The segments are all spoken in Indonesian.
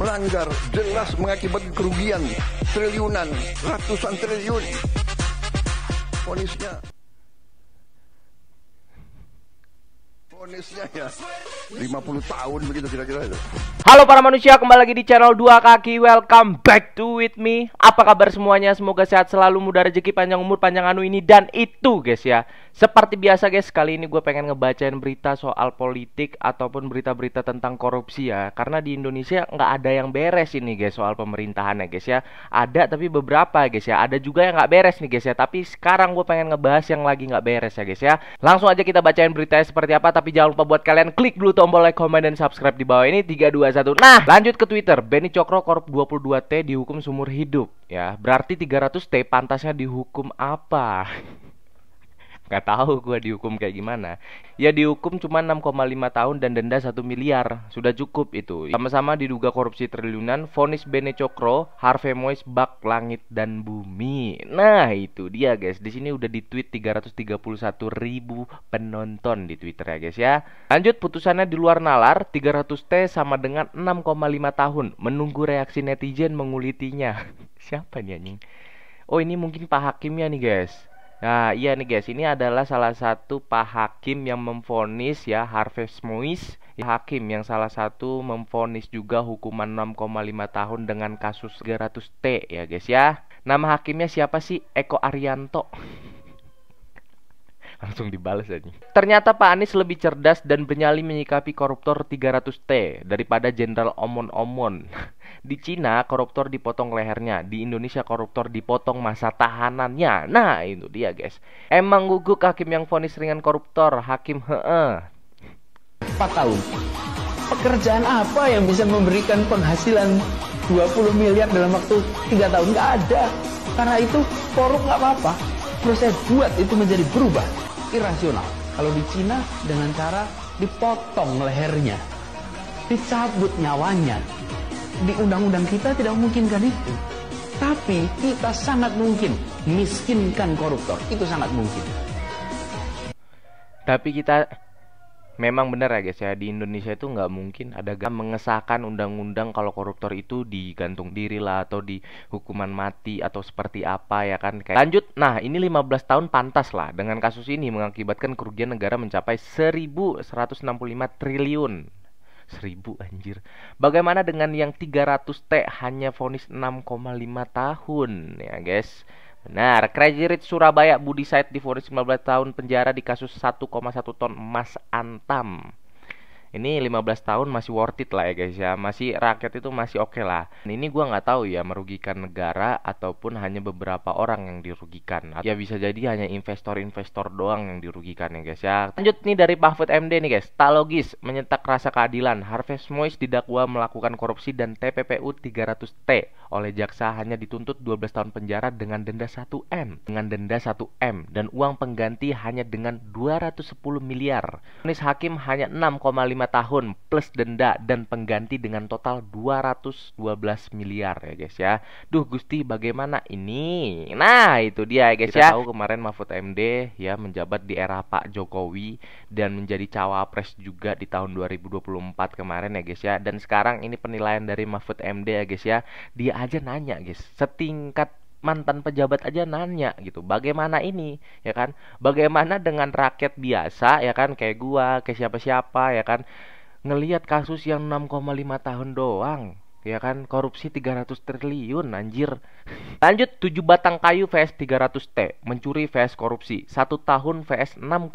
melanggar, jelas mengakibatkan kerugian triliunan, ratusan triliun. Vonisnya ya 50 tahun begitu kira-kira itu. Halo para manusia, kembali lagi di channel Dua Kaki. Welcome back to with me. Apa kabar semuanya? Semoga sehat selalu, mudah rezeki, panjang umur, panjang anu ini dan itu guys ya. Seperti biasa guys, kali ini gue pengen ngebacain berita soal politik ataupun berita-berita tentang korupsi ya. Karena di Indonesia nggak ada yang beres ini guys soal pemerintahan ya guys ya. Ada tapi beberapa guys ya. Ada juga yang nggak beres nih guys ya. Tapi sekarang gue pengen ngebahas yang lagi nggak beres ya guys ya. Langsung aja kita bacain beritanya seperti apa. Tapi jangan lupa buat kalian klik dulu tombol like, comment, dan subscribe di bawah ini. 3, 2, 1. Nah, lanjut ke Twitter. Beni Cokro korup 22T dihukum seumur hidup ya. Berarti 300T pantasnya dihukum apa? Gak tahu gue dihukum kayak gimana. Ya dihukum cuma 6,5 tahun dan denda 1 miliar. Sudah cukup itu. Sama-sama diduga korupsi triliunan. Vonis Beni Cokro, Harvey Mois, bak langit dan bumi. Nah itu dia guys. Di sini udah di-tweet 331.000 penonton di Twitter ya guys ya. Lanjut, putusannya di luar nalar. 300T sama dengan 6,5 tahun. Menunggu reaksi netizen mengulitinya. Siapa nih anjing? Oh ini mungkin Pak Hakimnya nih guys. Nah iya nih guys, ini adalah salah satu Pak Hakim yang memvonis ya, Harvey Mois ya, hakim yang salah satu memvonis juga hukuman 6,5 tahun dengan kasus 300T ya guys ya. Nama hakimnya siapa sih? Eko Arianto. Langsung dibales aja. Ternyata Pak Anies lebih cerdas dan bernyali menyikapi koruptor 300T daripada Jenderal Omon-Omon. Di Cina koruptor dipotong lehernya, di Indonesia koruptor dipotong masa tahanannya. Nah itu dia guys. Emang guguk hakim yang vonis ringan koruptor. Hakim 4 tahun. Pekerjaan apa yang bisa memberikan penghasilan 20 miliar dalam waktu 3 tahun? Nggak ada. Karena itu korup nggak apa-apa. Terus saya buat itu menjadi berubah. Irasional. Kalau di Cina dengan cara dipotong lehernya, dicabut nyawanya. Di undang-undang kita tidak memungkinkan itu. Tapi kita sangat mungkin miskinkan koruptor. Itu sangat mungkin. Tapi kita memang benar ya guys ya, di Indonesia itu nggak mungkin ada mengesahkan undang-undang kalau koruptor itu digantung diri lah atau di hukuman mati atau seperti apa ya kan. Lanjut, nah ini 15 tahun pantas lah. Dengan kasus ini mengakibatkan kerugian negara mencapai 1.165 triliun. 1000 anjir. Bagaimana dengan yang 300T hanya vonis 6,5 tahun ya guys. Benar, Crazy Rich Surabaya Budi Said divonis 15 tahun penjara di kasus 1,1 ton emas antam. Ini 15 tahun masih worth it lah ya guys ya. Masih rakyat itu masih oke lah. Ini gua nggak tahu ya merugikan negara ataupun hanya beberapa orang yang dirugikan. Ya bisa jadi hanya investor-investor doang yang dirugikan ya guys ya. Lanjut nih dari Mahfud MD nih guys. Tak logis menyentak rasa keadilan. Harvey Mois didakwa melakukan korupsi dan TPPU 300T oleh jaksa hanya dituntut 12 tahun penjara dengan denda 1M. Dan uang pengganti hanya dengan 210 miliar. Vonis hakim hanya 6,5 tahun plus denda dan pengganti dengan total 212 miliar ya guys ya. Duh Gusti bagaimana ini? Nah itu dia ya guys ya. Kita tahu kemarin Mahfud MD ya menjabat di era Pak Jokowi dan menjadi cawapres juga di tahun 2024 kemarin ya guys ya. Dan sekarang ini penilaian dari Mahfud MD ya guys ya. Dia aja nanya guys, setingkat mantan pejabat aja nanya gitu, bagaimana ini ya kan, bagaimana dengan rakyat biasa ya kan, kayak gua, kayak siapa-siapa ya kan, ngelihat kasus yang 6,5 tahun doang ya kan, korupsi 300 triliun anjir. Lanjut, 7 batang kayu vs 300T, mencuri vs korupsi, 1 tahun vs 6,5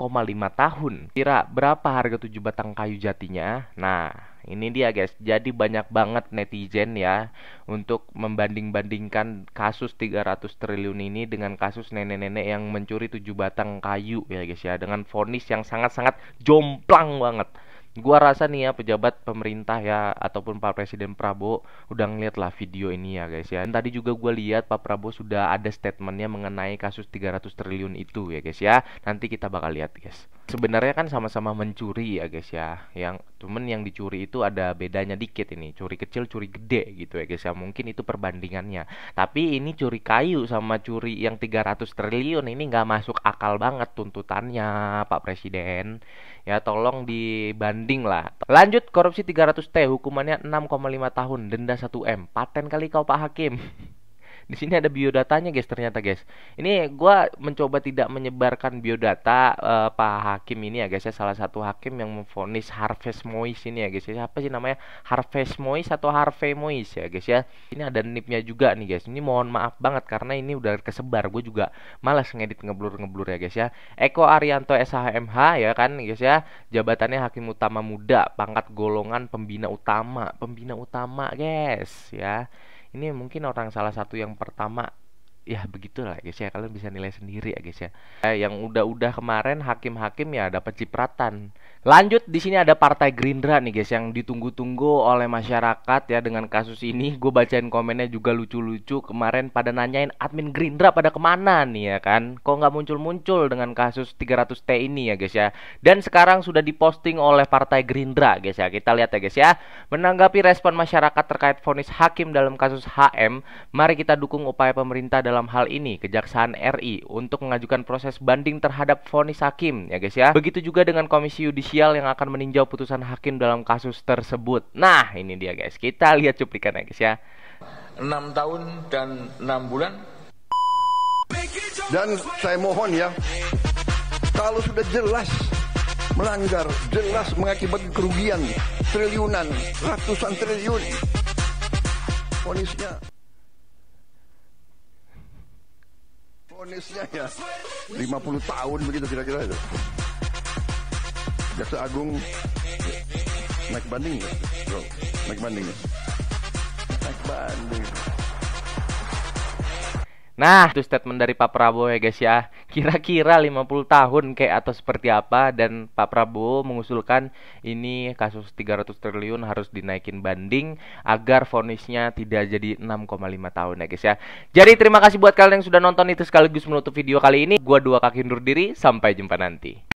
tahun. Kira berapa harga 7 batang kayu jatinya? Nah ini dia guys, jadi banyak banget netizen ya untuk membanding-bandingkan kasus 300 triliun ini dengan kasus nenek-nenek yang mencuri 7 batang kayu ya guys ya, dengan vonis yang sangat-sangat jomplang banget. Gua rasa nih ya pejabat pemerintah ya ataupun Pak Presiden Prabowo udah ngeliat lah video ini ya guys ya. Dan tadi juga gua lihat Pak Prabowo sudah ada statementnya mengenai kasus 300 triliun itu ya guys ya. Nanti kita bakal lihat guys. Sebenarnya kan sama-sama mencuri ya guys ya. Cuman yang dicuri itu ada bedanya dikit ini. Curi kecil, curi gede gitu ya guys ya. Mungkin itu perbandingannya. Tapi ini curi kayu sama curi yang 300 triliun ini nggak masuk akal banget tuntutannya Pak Presiden. Ya tolong dibanding lah. Lanjut, korupsi 300T hukumannya 6,5 tahun, denda 1 M. Paten kali kau Pak Hakim. Di sini ada biodatanya guys, ternyata guys. Ini gua mencoba tidak menyebarkan biodata Pak Hakim ini ya guys ya. Salah satu hakim yang memvonis Harvey Mois ini ya guys ya. Siapa sih namanya? Harvey Mois atau Harvey Mois ya guys ya. Ini ada nipnya juga nih guys. Ini mohon maaf banget karena ini udah kesebar. Gue juga malas ngedit ngeblur-ngeblur ya guys ya. Eko Arianto SHMH ya kan guys ya. Jabatannya Hakim Utama Muda, pangkat golongan pembina utama. Pembina utama guys ya. Ini mungkin orang salah satu yang pertama. Ya begitulah guys ya, kalian bisa nilai sendiri ya guys ya. Yang udah kemarin hakim-hakim ya dapat cipratan. Lanjut, di sini ada Partai Gerindra nih guys yang ditunggu-tunggu oleh masyarakat ya dengan kasus ini. Gue bacain komennya juga lucu-lucu. Kemarin pada nanyain admin Gerindra pada kemana nih ya kan. Kok nggak muncul-muncul dengan kasus 300T ini ya guys ya. Dan sekarang sudah diposting oleh Partai Gerindra guys ya. Kita lihat ya guys ya. Menanggapi respon masyarakat terkait vonis hakim dalam kasus HM, mari kita dukung upaya pemerintah dalam hal ini, Kejaksaan RI, untuk mengajukan proses banding terhadap vonis hakim ya guys ya. Begitu juga dengan Komisi Yudisial yang akan meninjau putusan hakim dalam kasus tersebut. Nah ini dia guys, kita lihat cuplikannya guys ya. 6 tahun dan 6 bulan. Dan saya mohon ya, kalau sudah jelas melanggar, jelas mengakibatkan kerugian triliunan, ratusan triliun, vonisnya ya 50 tahun begitu kira-kira itu. Jaksa Agung naik banding nggak, bro? Naik banding ya? Naik banding. Nah, itu statement dari Pak Prabowo ya guys ya. Kira-kira 50 tahun kayak atau seperti apa. Dan Pak Prabowo mengusulkan ini kasus 300 triliun harus dinaikin banding agar vonisnya tidak jadi 6,5 tahun ya guys ya. Jadi terima kasih buat kalian yang sudah nonton, itu sekaligus menutup video kali ini. Gua Dua Kaki Undur diri, sampai jumpa nanti.